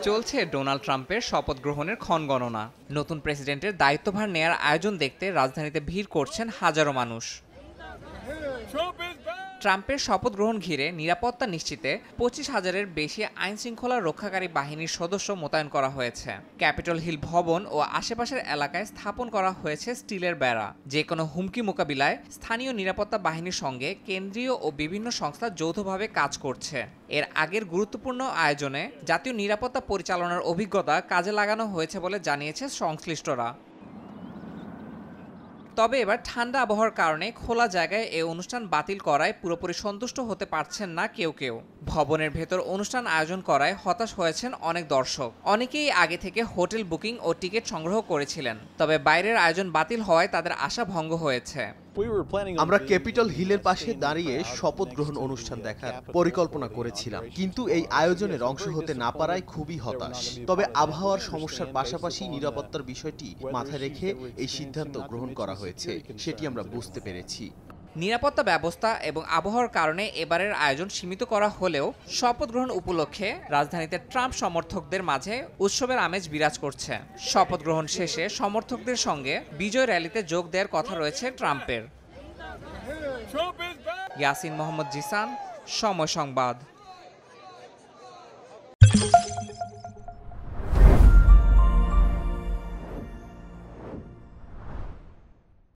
চলছে ডোনাল্ড ট্রাম্পের শপথ গ্রহণের ক্ষণগণনা। নতুন প্রেসিডেন্টের দায়িত্বভার নেয়ার আয়োজন দেখতে রাজধানীতে ভিড় করছেন হাজারো মানুষ। ট্রাম্পের শপথ গ্রহণ ঘিরে নিরাপত্তা নিশ্চিতে 25,000-এর বেশি আইনশৃঙ্খলা রক্ষাকারী বাহিনীর সদস্য মোতায়েন করা হয়েছে। ক্যাপিটল হিল ভবন ও আশেপাশের এলাকায় স্থাপন করা হয়েছে স্টিলের বেড়া। যে কোনো হুমকি মোকাবিলায় স্থানীয় নিরাপত্তা বাহিনীর সঙ্গে কেন্দ্রীয় ও বিভিন্ন সংস্থা যৌথভাবে কাজ করছে। এর আগের গুরুত্বপূর্ণ আয়োজনে জাতীয় নিরাপত্তা পরিচালনার অভিজ্ঞতা কাজে লাগানো হয়েছে বলে জানিয়েছে সংশ্লিষ্টরা। তবে এবার ঠান্ডা আবহাওয়ার কারণে খোলা জায়গায় এই অনুষ্ঠান বাতিল করায় পুরোপুরি সন্তুষ্ট হতে পারছেন না কেউ। ভবনের ভেতর অনুষ্ঠান আয়োজন করায় হতাশ হয়েছেন অনেক দর্শক। অনেকেই আগে থেকে হোটেল বুকিং ও টিকিট সংগ্রহ করেছিলেন, তবে বাইরের আয়োজন বাতিল হওয়ায় তাদের আশা ভঙ্গ হয়েছে। আমরা ক্যাপিটল হিলের পাশে দাঁড়িয়ে শপথ গ্রহণ অনুষ্ঠান দেখার পরিকল্পনা করেছিলাম, কিন্তু এই আয়োজনের অংশ হতে না পারায় খুবই হতাশ। তবে আবহাওয়ার সমস্যার পাশাপাশি নিরাপত্তার বিষয়টি মাথায় রেখে এই সিদ্ধান্ত গ্রহণ করা হয়েছে, সেটি আমরা বুঝতে পেরেছি। নিরাপত্তা ব্যবস্থা এবং আবহাওয়ার কারণে এবারের আয়োজন সীমিত করা হলেও শপথ গ্রহণ উপলক্ষে রাজধানীতে ট্রাম্প সমর্থকদের মাঝে উৎসবের আমেজ বিরাজ করছে। শপথ গ্রহণ শেষে সমর্থকদের সঙ্গে বিজয় র্যালিতে যোগ দেওয়ার কথা রয়েছে ট্রাম্পের। ইয়াসিন মোহাম্মদ জিসান, সময় সংবাদ।